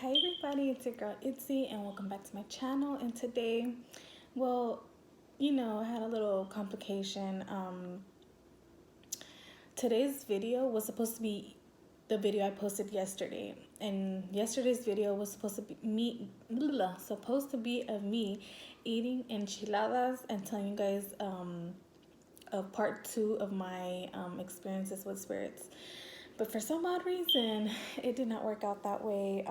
Hi everybody, it's your girl Itzy and welcome back to my channel. And today, I had a little complication. Today's video was supposed to be the video I posted yesterday, and yesterday's video was supposed to be of me eating enchiladas and telling you guys of part 2 of my experiences with spirits. But for some odd reason, it did not work out that way.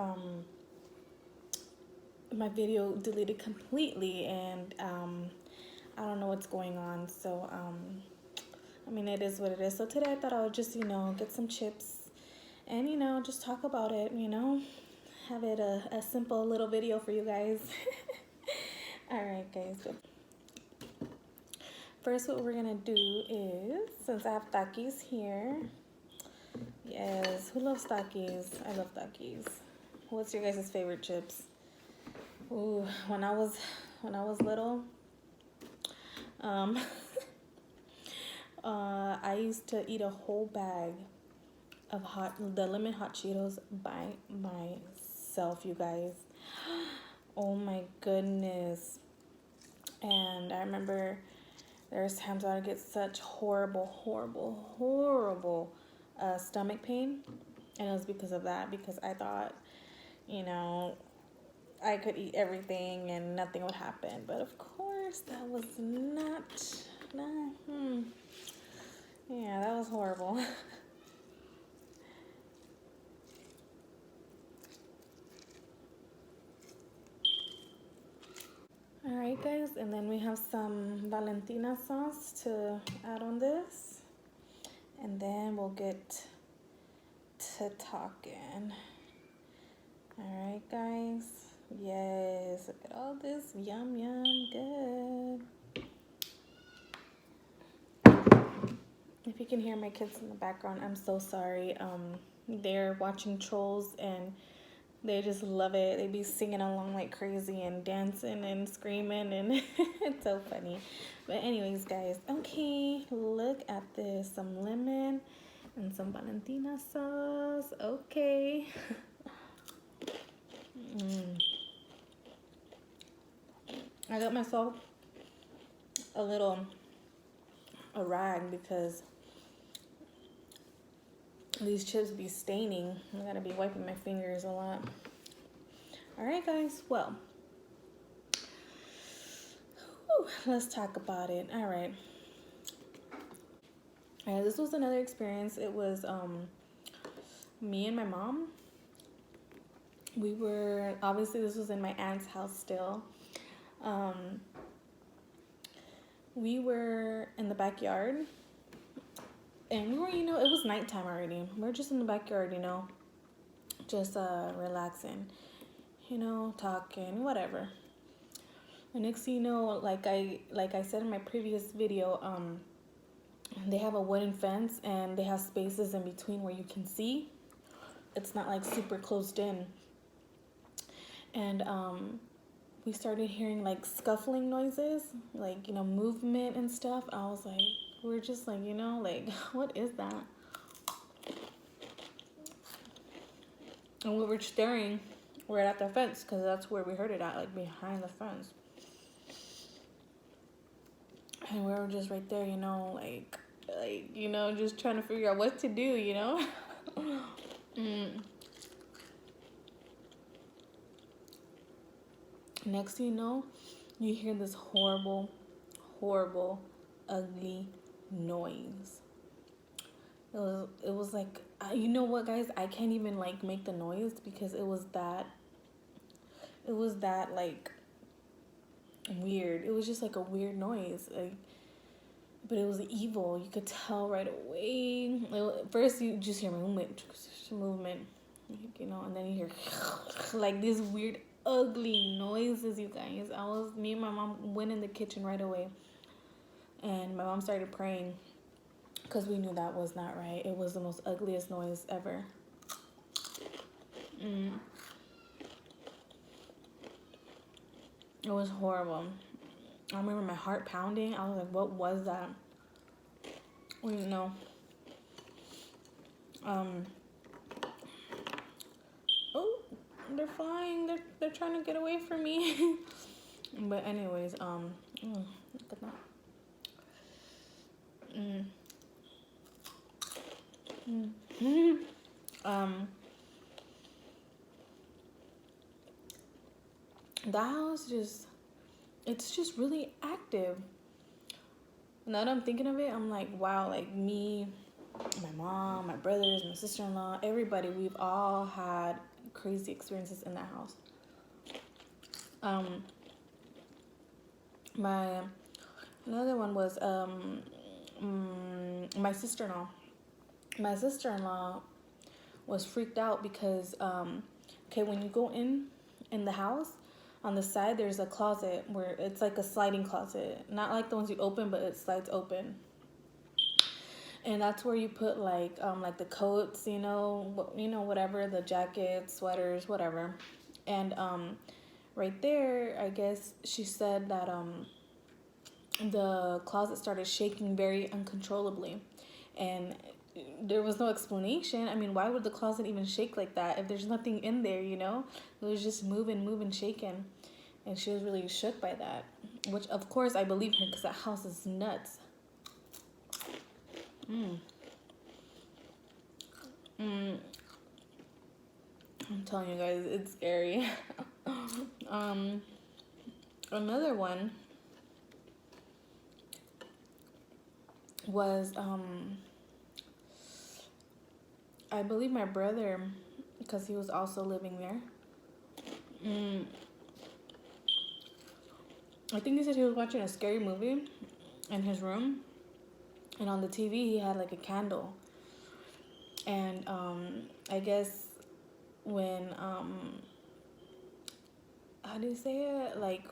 My video deleted completely, and I don't know what's going on. So, it is what it is. So today I thought I would just, get some chips and, just talk about it, have it a simple little video for you guys. All right, guys. So first, what we're going to do is, since I have Takis here, yes, who loves Takis? I love Takis. What's your guys' favorite chips? Ooh, when I was little, I used to eat a whole bag of the lemon hot Cheetos by myself, you guys. Oh my goodness. And I remember there was times I would get such horrible stomach pain, and it was because of that, because I thought, I could eat everything and nothing would happen. But of course, that was yeah, that was horrible. All right, guys, and then we have some Valentina sauce to add on this, and then we'll get to talking. All right, guys. Yes, look at all this. Yum, good. If you can hear my kids in the background, I'm so sorry. They're watching Trolls and they just love it. They be singing along like crazy and dancing and screaming, and it's so funny. But anyways, guys, okay, look at this. Some lemon and some Valentina sauce. Okay. I got myself a rag because these chips be staining. I gotta be wiping my fingers a lot. All right, guys. Well, let's talk about it. All right. This was another experience. It was me and my mom. We were, obviously this was in my aunt's house still. We were in the backyard, and we were, it was nighttime already. We were just in the backyard, just relaxing, talking, whatever. And next thing you know, like I said in my previous video, they have a wooden fence and they have spaces in between where you can see. It's not like super closed in. And we started hearing like scuffling noises, like, movement and stuff. I was like, we're just like, like, what is that? And we were staring right at the fence, because that's where we heard it at, like behind the fence. And we were just right there, like, just trying to figure out what to do, Next thing you know, you hear this horrible, ugly noise. It was like, you know what, guys? I can't even like make the noise because it was that like weird. It was just like a weird noise, like, but it was evil. You could tell right away. First, you just hear movement, and then you hear like these weird, ugly noises, you guys. Me and my mom went in the kitchen right away, and my mom started praying because we knew that was not right. It was the most ugliest noise ever. It was horrible. I remember my heart pounding. I was like, what was that? Well, oh, they're flying. They're trying to get away from me. But anyways, look at that. That house it's just really active. Now that I'm thinking of it, I'm like, wow, like me, my mom, my brothers, my sister-in-law, everybody, we've all had crazy experiences in that house. Another one was my sister-in-law. My sister-in-law was freaked out because okay, when you go in the house, on the side there's a closet where it's like a sliding closet, not like the ones you open, but it slides open. And that's where you put like the coats, whatever, the jackets, sweaters, whatever. And right there, I guess she said that the closet started shaking very uncontrollably, and there was no explanation. I mean, why would the closet even shake like that if there's nothing in there? It was just moving, shaking, and she was really shook by that. Which, of course, I believe her because that house is nuts. I'm telling you guys, it's scary. Another one was I believe my brother, because he was also living there. I think he said he was watching a scary movie in his room, and on the TV he had like a candle. And I guess when how do you say it? Like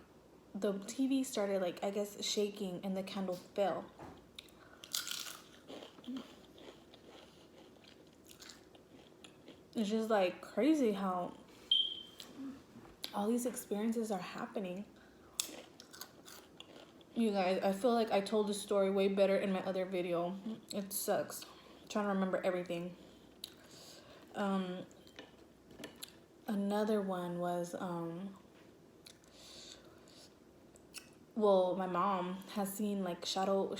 the TV started like, I guess, shaking, and the candle fell. It's just like crazy how all these experiences are happening. You guys, I feel like I told this story way better in my other video. It sucks. I'm trying to remember everything. Another one was well, my mom has seen like shadow,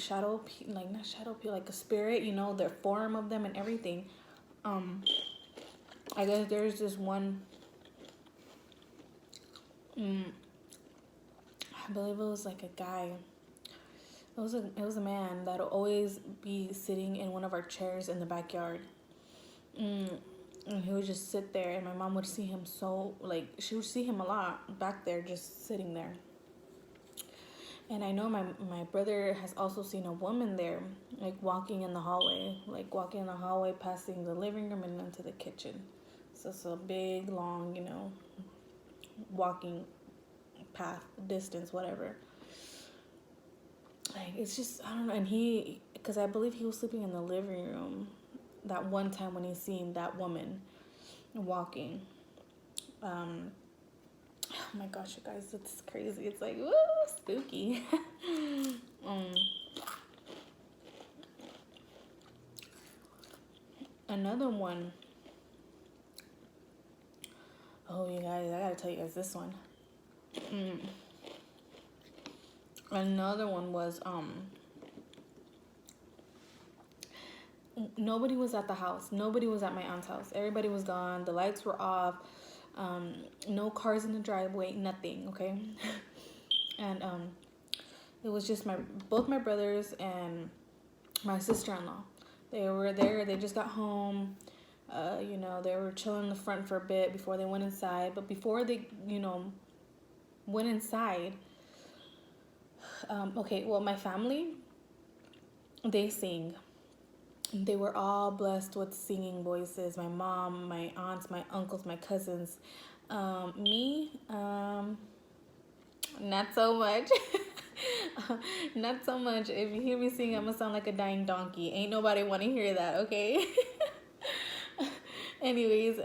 like not shadow, like a spirit, their form of them and everything. I guess there's this one, I believe it was like a guy. It was a man that'll always be sitting in one of our chairs in the backyard. And he would just sit there, and my mom would see him she would see him a lot back there just sitting there. And I know my brother has also seen a woman there, like walking in the hallway, passing the living room and into the kitchen. So it's a big, long, walking path, distance, whatever. Like, it's just, I don't know. And because I believe he was sleeping in the living room that one time when he seen that woman walking. Oh my gosh, you guys, it's crazy. It's like, woo, spooky. Another one. Oh, you guys, I gotta tell you guys this one. Another one was nobody was at the house. Nobody was at my aunt's house. Everybody was gone. The lights were off. No cars in the driveway. Nothing. Okay. And it was just both my brothers and my sister-in-law. They were there. They just got home. They were chilling in the front for a bit before they went inside. But before they, went inside, my family, they sing. They were all blessed with singing voices. My mom, my aunts, my uncles, my cousins. Me, not so much. Not so much. If you hear me sing, I'm gonna sound like a dying donkey. Ain't nobody want to hear that, okay? Anyways,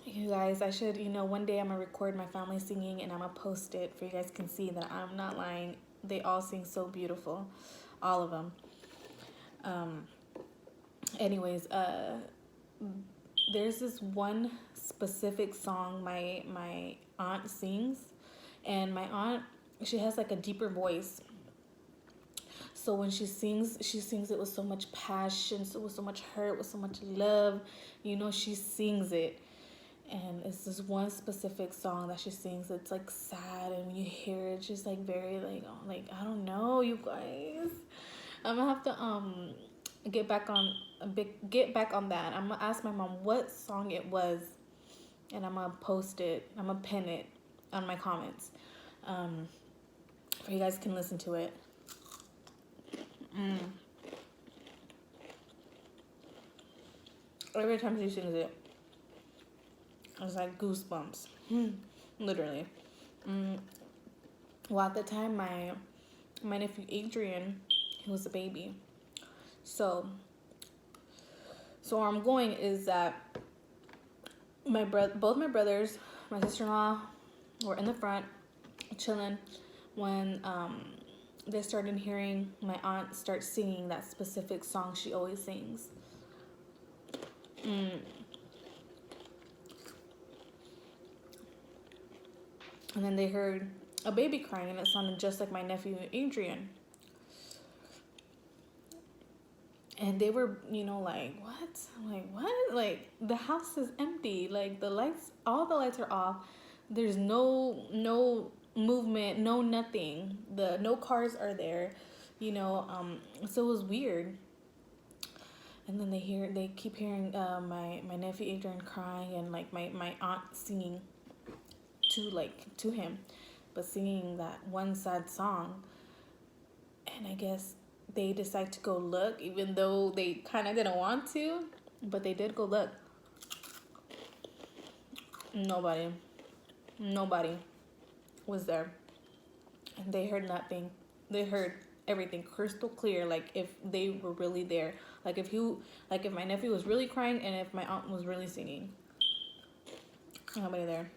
you guys, I should, one day I'm gonna record my family singing, and I'm gonna post it for you guys can see that I'm not lying. They all sing so beautiful, all of them. Anyways, there's this one specific song my aunt sings, and my aunt, she has like a deeper voice. So when she sings it with so much passion, so with so much hurt, with so much love. She sings it. And it's this one specific song that she sings. It's like sad, and when you hear it, it's just like very like, oh, like I don't know, you guys. I'm gonna have to get back on get back on that. I'm gonna ask my mom what song it was, and I'm gonna post it. I'm gonna pin it on my comments, for you guys can listen to it. Every time she sings it, it's like goosebumps, literally. Well, at the time, my nephew Adrian, he was a baby. So where I'm going is that both my brothers, my sister-in-law, were in the front, chilling, when they started hearing my aunt start singing that specific song she always sings. And then they heard a baby crying, and it sounded just like my nephew Adrian. And they were, like, what? I'm like, what? Like, the house is empty. Like, all the lights are off. There's no movement, no nothing. No cars are there, so it was weird. And then they keep hearing my nephew Adrian crying, and like my aunt singing to him, but singing that one sad song. And I guess they decide to go look, even though they kind of didn't want to, but they did go look. Nobody was there, and they heard nothing. They heard everything crystal clear, like if they were really there, like if my nephew was really crying, and if my aunt was really singing. Nobody there.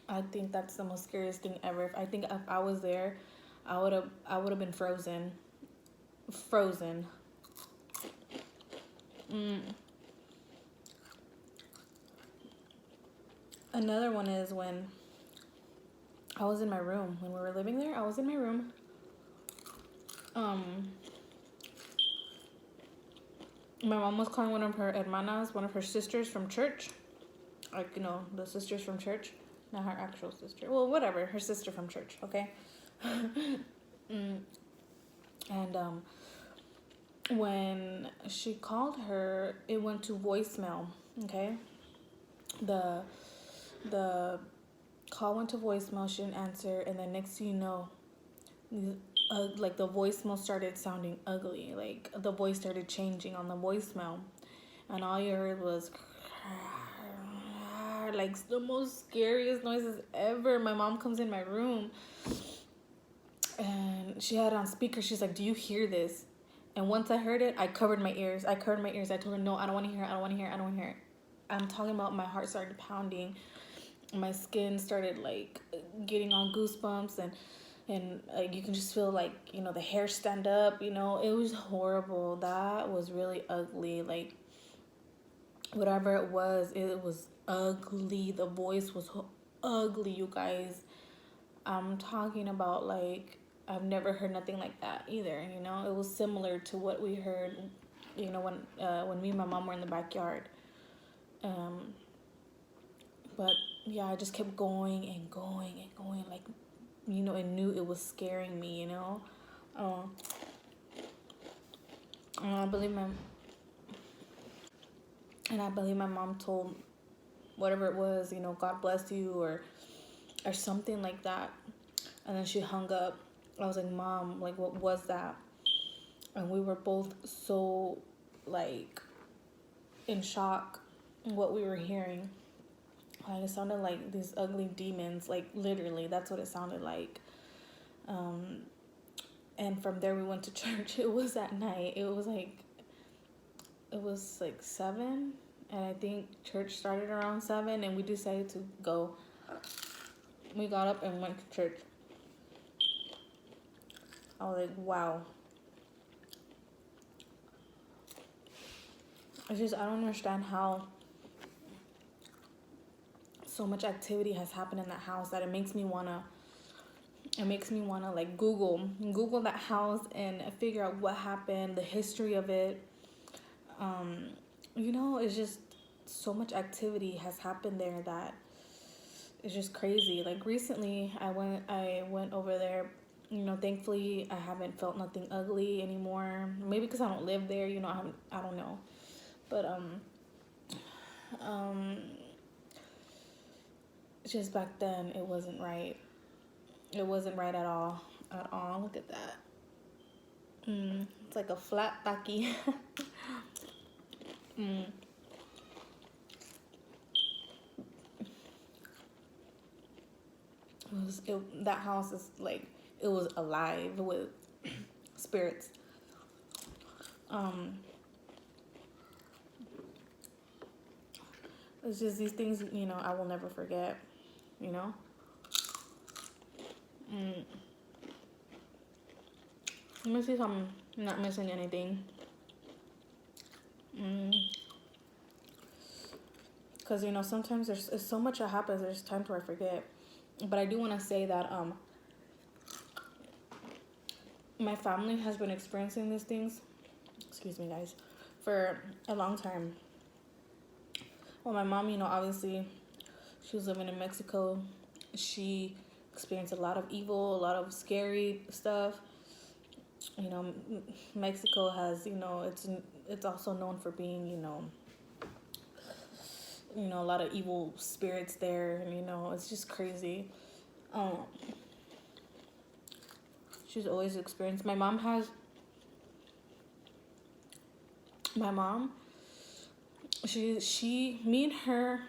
I think that's the most scariest thing ever. I think if I was there, I would have been frozen. Another one is when I was in my room, when we were living there. I was in my room. My mom was calling one of her hermanas, one of her sisters from church. Like, the sisters from church. Not her actual sister. Well, whatever. Her sister from church, okay? And when she called her, it went to voicemail, okay? The call went to voicemail, she didn't answer, and then next thing you know, like the voicemail started sounding ugly. Like the voice started changing on the voicemail, and all you heard was like the most scariest noises ever. My mom comes in my room, and she had it on speaker. She's like, "Do you hear this?" And once I heard it, I covered my ears. I told her, "No, I don't want to hear it. I don't want to hear it. I don't want to hear it." I'm talking about my heart started pounding. My skin started like getting all goosebumps, and you can just feel like, the hair stand up. It was horrible. That was really ugly. Like, whatever it was ugly. The voice was ugly, you guys. I'm talking about, like, I've never heard nothing like that either. It was similar to what we heard, when me and my mom were in the backyard. But yeah, I just kept going and going and going, like, and knew it was scaring me, and I believe my mom told whatever it was, God bless you, or something like that. And then she hung up. I was like, Mom, like, what was that? And we were both so, like, in shock what we were hearing. Like, it sounded like these ugly demons, like, literally, that's what it sounded like. And from there we went to church. It was at night. It was like 7, and I think church started around 7, and we decided to go. We got up and went to church. I was like, wow. It's just, I don't understand how so much activity has happened in that house that it makes me wanna like Google that house and figure out what happened, the history of it. Um, it's just so much activity has happened there that it's just crazy. Like recently, I went over there. Thankfully, I haven't felt nothing ugly anymore. Maybe because I don't live there. I don't know. But um, just back then, it wasn't right. It wasn't right at all. At all. Look at that. It's like a flat taki. mm. That house is like it was alive with spirits. Um, it's just these things, I will never forget. You know. Mm. Let me see if I'm not missing anything. Because sometimes there's so much that happens. There's times where I forget. But I do want to say that my family has been experiencing these things. Excuse me, guys, for a long time. Well, my mom, obviously, she was living in Mexico. She experienced a lot of evil, a lot of scary stuff. Mexico has, it's also known for being, a lot of evil spirits there, and it's just crazy. Um, she's always experienced. My mom. Me and her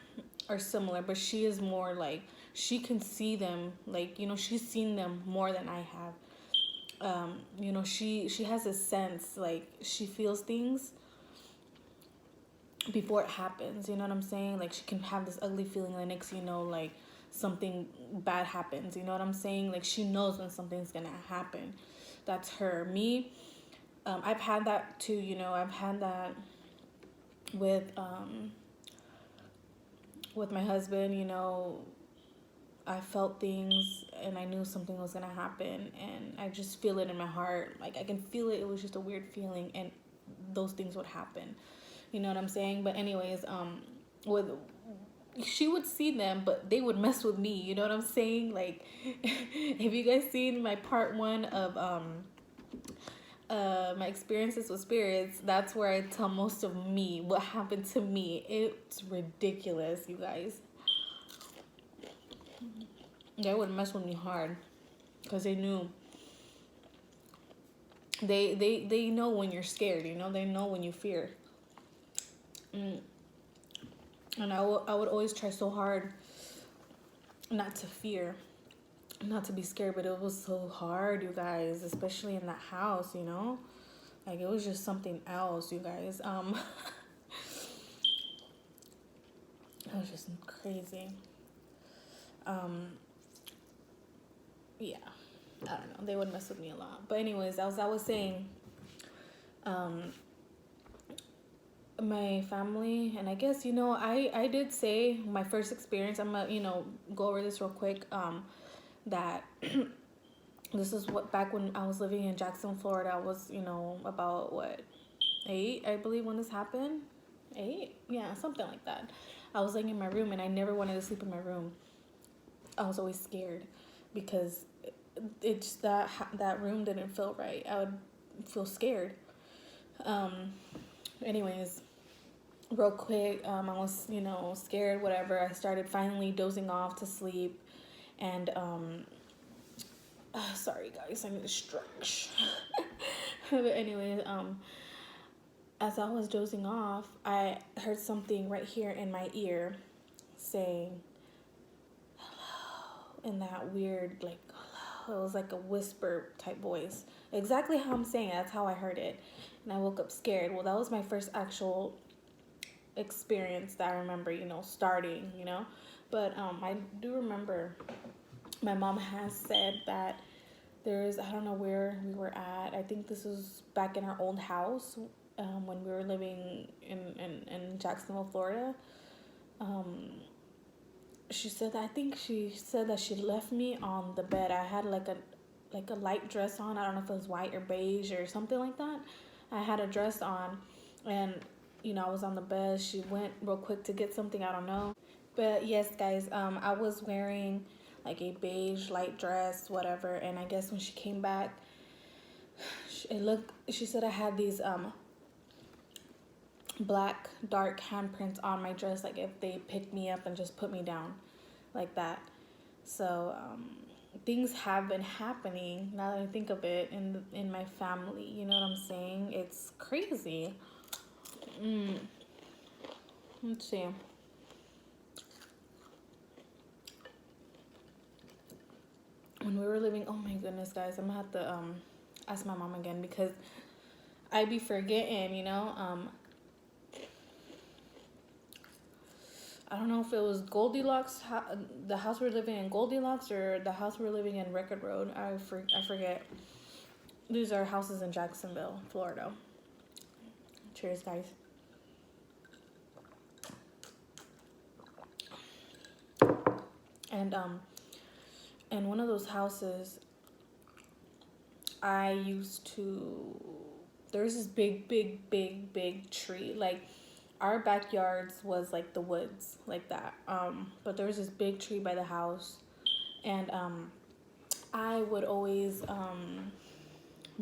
are similar, but she is more like she can see them. Like she's seen them more than I have. She has a sense, like she feels things before it happens. You know what I'm saying? Like she can have this ugly feeling, and the next like something bad happens. You know what I'm saying? Like she knows when something's gonna happen. That's her. Me, I've had that too. I've had that with my husband. I felt things and I knew something was gonna happen, and I just feel it in my heart. Like I can feel it. It was just a weird feeling, and those things would happen. You know what I'm saying? But anyways, with she would see them, but they would mess with me. You know what I'm saying? Like, have you guys seen my part one of my experiences with spirits? That's where I tell most of me what happened to me. It's ridiculous, you guys. They would mess with me hard because they knew they know when you're scared. They know when you fear. And I would always try so hard not to fear, not to be scared, but it was so hard, you guys, especially in that house. Like it was just something else, you guys. It was just crazy. Yeah, I don't know. They would mess with me a lot. But anyways, as I was saying, my family, and I guess I did say my first experience. I'm gonna go over this real quick. That this is what back when I was living in Jackson, Florida. I was about what 8, I believe, when this happened. 8, yeah, something like that. I was laying in my room and I never wanted to sleep in my room. I was always scared because it's that room didn't feel right. I would feel scared. Anyways, real quick, I was scared, whatever. I started finally dozing off to sleep, and sorry guys, I need to stretch. But anyways, as I was dozing off, I heard something right here in my ear saying hello in that weird, like, hello. It was like a whisper type voice. Exactly how I'm saying it, that's how I heard it. And I woke up scared. Well, that was my first actual experience that I remember, starting. But I do remember my mom has said that I don't know where we were at. I think this was back in our old house. when we were living in Jacksonville, Florida. Um, she said that, I think she said that she left me on the bed. I had like a light dress on. I don't know if it was white or beige or something like that. I had a dress on, and I was on the bed. She went real quick to get something. I don't know, but yes, guys. I was wearing like a beige light dress, whatever. And I guess when she came back, it looked. She said I had these black dark handprints on my dress, like if they picked me up and just put me down like that. So things have been happening, now that I think of it, in my family. You know what I'm saying? It's crazy. Let's see. When we were living, oh my goodness, guys, I'm gonna have to ask my mom again, because I be forgetting, I don't know if it was Goldilocks, the house we're living in Goldilocks, or the house we're living in Record Road. I forget. These are houses in Jacksonville, Florida. Cheers, guys. And in one of those houses, I used to. There's this big tree. Like, our backyards was like the woods, like that. But there was this big tree by the house, and I would always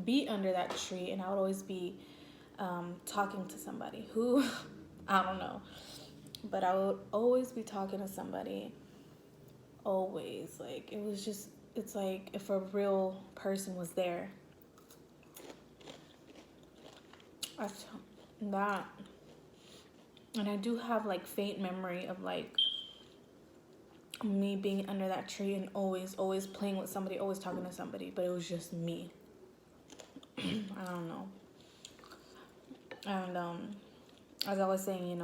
be under that tree, and I would always be talking to somebody who I don't know, but I would always be talking to somebody. Always, like, it was just, it's like if a real person was there. I that, and I do have like faint memory of like me being under that tree and always playing with somebody, always talking to somebody, but it was just me. I don't know. And as I was saying,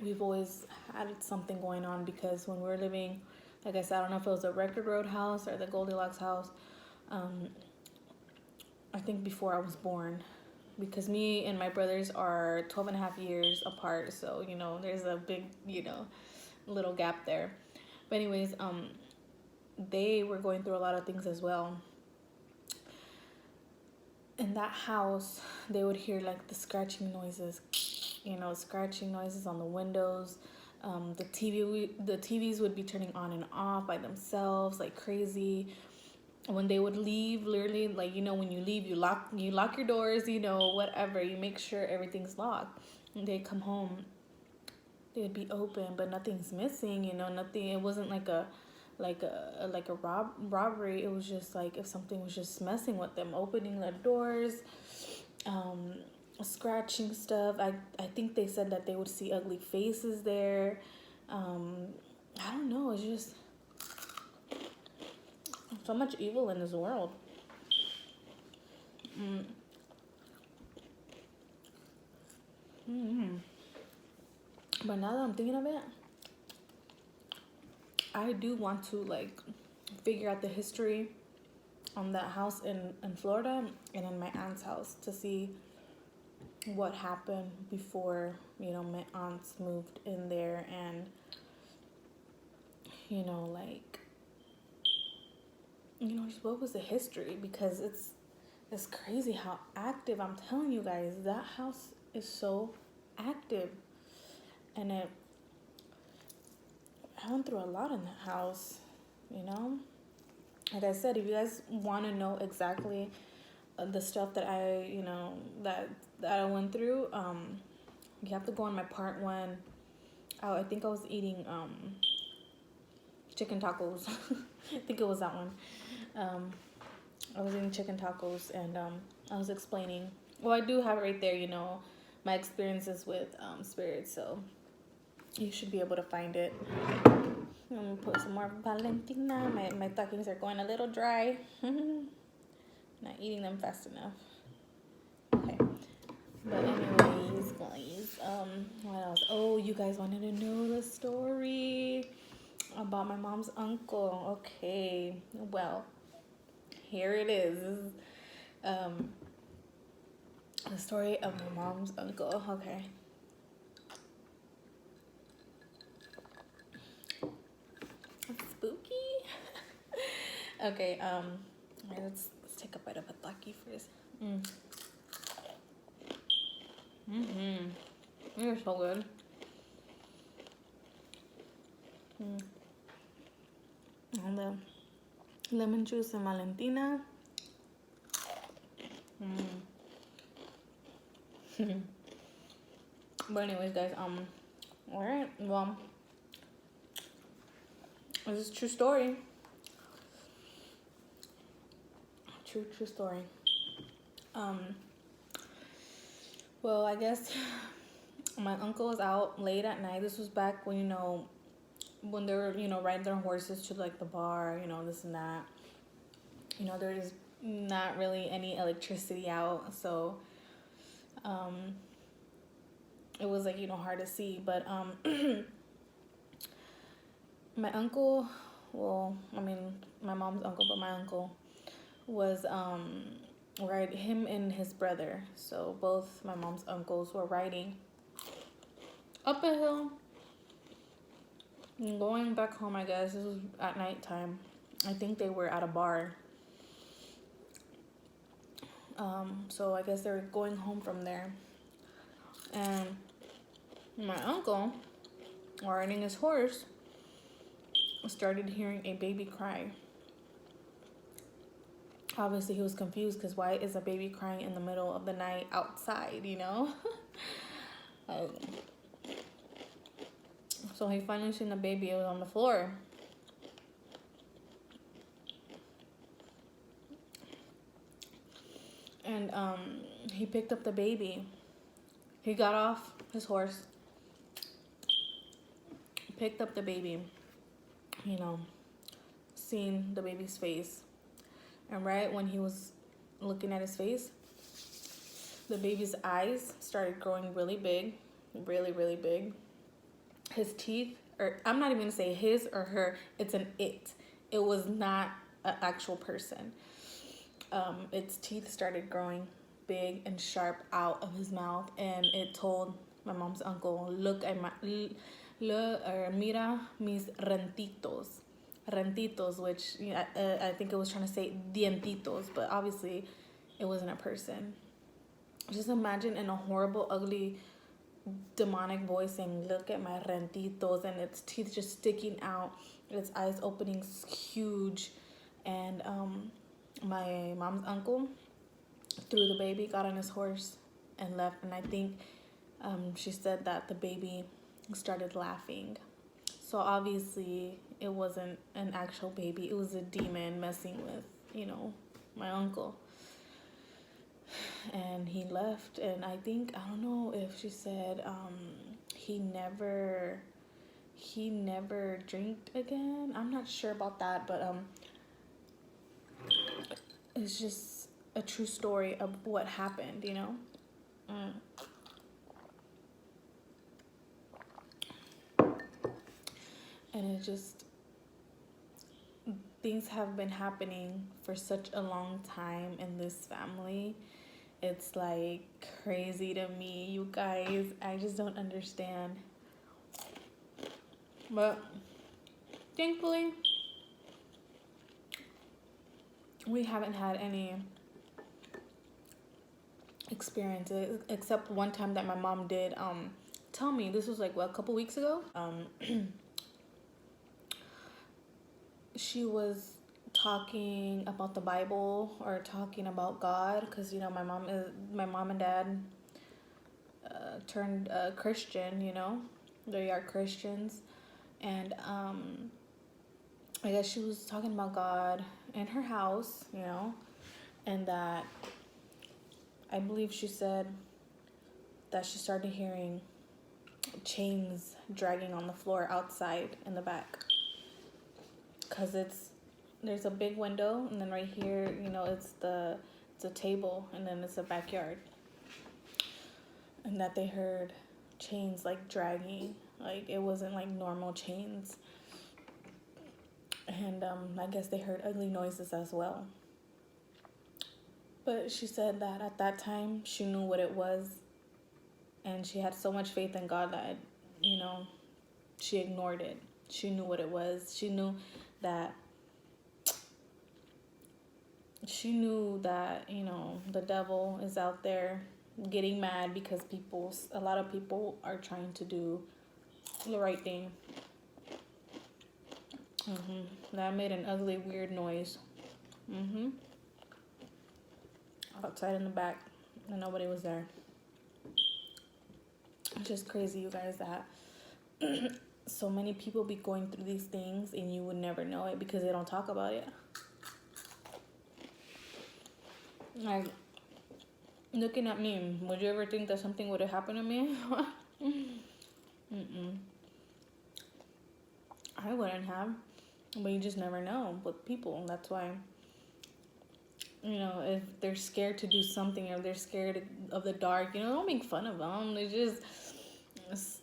we've always had something going on, because when we were living, like I said, I don't know if it was a Record Road house or the Goldilocks house. I think before I was born, because me and my brothers are 12 and a half years apart. So, there's a big, little gap there. But anyways, they were going through a lot of things as well. In that house, they would hear like the scratching noises, scratching noises on the windows. The TVs would be turning on and off by themselves like crazy. When they would leave, literally, like, when you leave, you lock your doors, whatever, you make sure everything's locked. And they come home, they would be open, but nothing's missing, nothing. It wasn't like a robbery. It was just like if something was just messing with them, opening the doors, scratching stuff. I think they said that they would see ugly faces there. I don't know, it's just so much evil in this world. But now that I'm thinking of it, I do want to like figure out the history on that house in Florida and in my aunt's house, to see what happened before, my aunts moved in there, and like, just what was the history, because it's crazy how active. I'm telling you guys, that house is so active, and I went through a lot in that house, Like I said, if you guys want to know exactly the stuff that that I went through, you have to go on my part 1. I think I was eating chicken tacos. I think it was that one. I was eating chicken tacos, and I was explaining. Well, I do have it right there, my experiences with spirits, so you should be able to find it. I'm gonna put some more Valentina. My Takis are going a little dry. Not eating them fast enough. Okay. But anyways, guys, what else? Oh, you guys wanted to know the story about my mom's uncle. Okay. Well, here it is. The story of my mom's uncle. Okay. It's spooky. Okay, let's take a bite of a Taki first. They're so good. And the lemon juice and Valentina. But anyways, guys, all right, well, this is a true story. True story. Well, I guess my uncle was out late at night. This was back when, when they were, riding their horses to like the bar, this and that. There's not really any electricity out, so it was like, hard to see. But my uncle, well, I mean, my mom's uncle, but my uncle was right, him and his brother. So both my mom's uncles were riding up a hill and going back home. I guess this was at nighttime. I think they were at a bar. So I guess they were going home from there, and my uncle, riding his horse, started hearing a baby cry. Obviously, he was confused because why is a baby crying in the middle of the night outside, So he finally seen the baby. It was on the floor. And he picked up the baby. He got off his horse, picked up the baby, seeing the baby's face. And right when he was looking at his face, the baby's eyes started growing really big, really, really big. His teeth, or I'm not even gonna say his or her, it's an it. It was not an actual person. Its teeth started growing big and sharp out of his mouth, and it told my mom's uncle, look at mira mis rentitos, which I think it was trying to say dientitos, but obviously it wasn't a person. Just imagine in a horrible, ugly, demonic voice saying, look at my rentitos, and its teeth just sticking out, its eyes opening huge. And my mom's uncle threw the baby, got on his horse, and left. And I think she said that the baby started laughing. So obviously it wasn't an actual baby. It was a demon messing with, my uncle. And he left. And I think, I don't know if she said he never drank again. I'm not sure about that, but it's just a true story of what happened, And it just, things have been happening for such a long time in this family. It's like crazy to me, you guys. I just don't understand. But thankfully, we haven't had any experiences except one time that my mom did tell me. This was like, what, a couple weeks ago. She was talking about the Bible or talking about God, because my mom and dad turned Christian. They are Christians. And I guess she was talking about God in her house, and that I believe she said that she started hearing chains dragging on the floor outside in the back. Because there's a big window, and then right here, it's a table, and then it's a backyard. And that they heard chains like dragging, like it wasn't like normal chains. And I guess they heard ugly noises as well. But she said that at that time she knew what it was, and she had so much faith in God that, you know, she ignored it. She knew what it was. That she knew that, you know, the devil is out there getting mad because a lot of people are trying to do the right thing. That made an ugly, weird noise. Outside in the back, and nobody was there. It's just crazy, you guys, that so many people be going through these things and you would never know it because they don't talk about it. Like, looking at me, would you ever think that something would have happened to me? I wouldn't have. But you just never know with people. That's why, you know, if they're scared to do something or they're scared of the dark, you know, don't make fun of them. They just,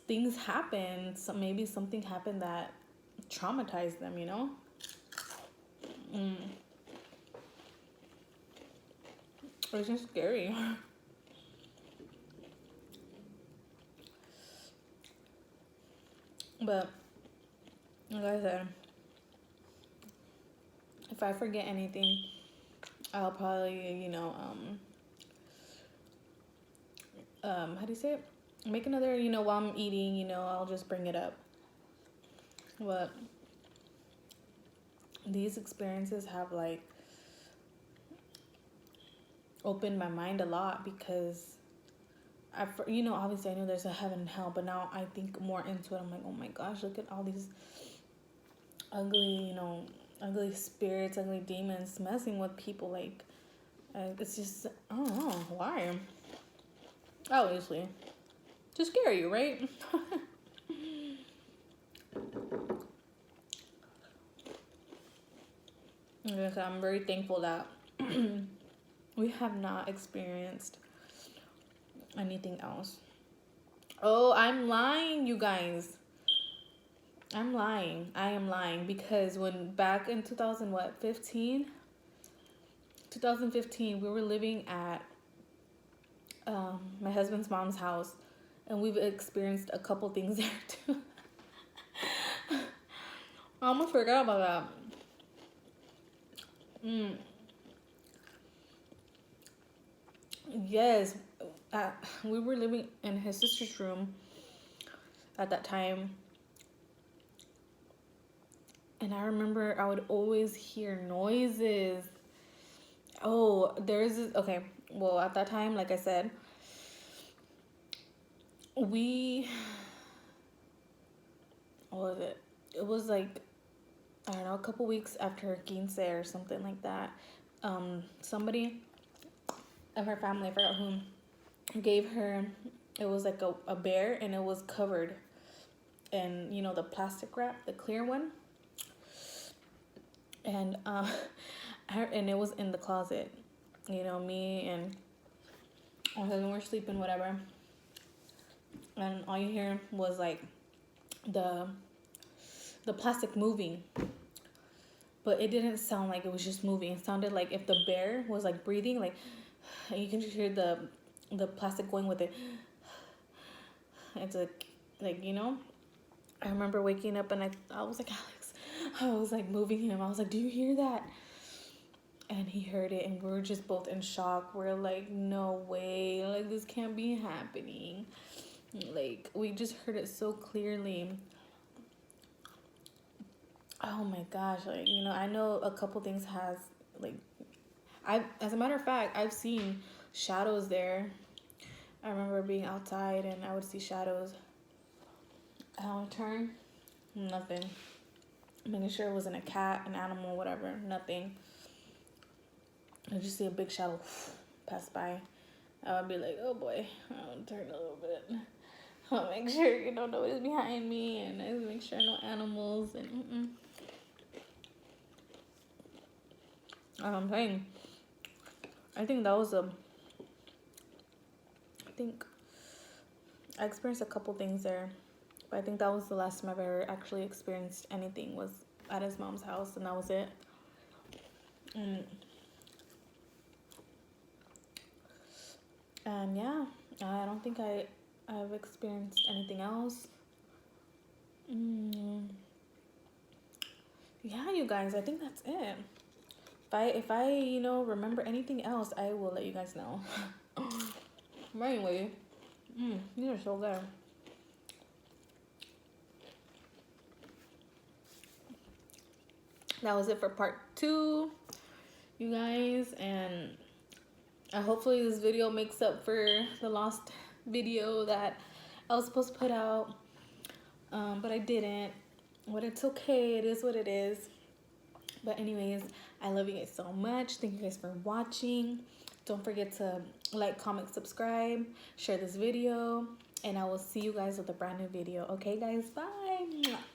things happen. So maybe something happened that traumatized them, you know? It's just scary. But, like I said, if I forget anything, I'll probably, you know, how do you say it? Make another, you know, while I'm eating, you know, I'll just bring it up. But these experiences have, like, opened my mind a lot because, you know, obviously I know there's a heaven and hell, but now I think more into it. I'm like, oh my gosh, look at all these ugly, you know, ugly spirits, ugly demons messing with people. Like, it's just, I don't know why. Obviously, to scare you, right? Yes, I'm very thankful that we have not experienced anything else. Oh, I'm lying, you guys. I'm lying. I am lying because when back in 2015, we were living at my husband's mom's house, and we've experienced a couple things there too. I almost forgot about that. Yes, we were living in his sister's room at that time, and I remember I would always hear noises. Oh, there's this, okay. Well, at that time, like I said, we, what was it? It was like, I don't know, a couple weeks after 15 or something like that. Somebody of her family, I forgot whom, gave her, it was like a bear, and it was covered in, you know, the plastic wrap, the clear one. And and it was in the closet. You know, me and my husband were sleeping, whatever. And all you hear was like the plastic moving. But it didn't sound like it was just moving. It sounded like if the bear was like breathing, like you can just hear the plastic going with it. It's like, you know. I remember waking up and I was like, Alex, I was like moving him. I was like, do you hear that? And he heard it, and we were just both in shock. We're like, no way, like this can't be happening. Like, we just heard it so clearly. Oh my gosh, like, you know, I know a couple things has, like, as a matter of fact, I've seen shadows there. I remember being outside and I would see shadows. I would turn, nothing. Making sure it wasn't a cat, an animal, whatever, nothing. I just see a big shadow pass by. I would be like, oh boy, I'll turn a little bit. I'll make sure, you know, nobody's behind me, and I make sure no animals, and I'm saying, I think that was I think I experienced a couple things there, but I think that was the last time I've ever actually experienced anything, was at his mom's house, and that was it. And And yeah, I don't think I've experienced anything else. Mm, yeah, you guys, I think that's it. If I remember anything else, I will let you guys know. But anyway, these are so good. That was it for part 2, you guys, and hopefully this video makes up for the lost video that I was supposed to put out, but I didn't. But it's okay. It is what it is. But anyways, I love you guys so much. Thank you guys for watching. Don't forget to like, comment, subscribe, share this video, and I will see you guys with a brand new video. Okay, guys? Bye.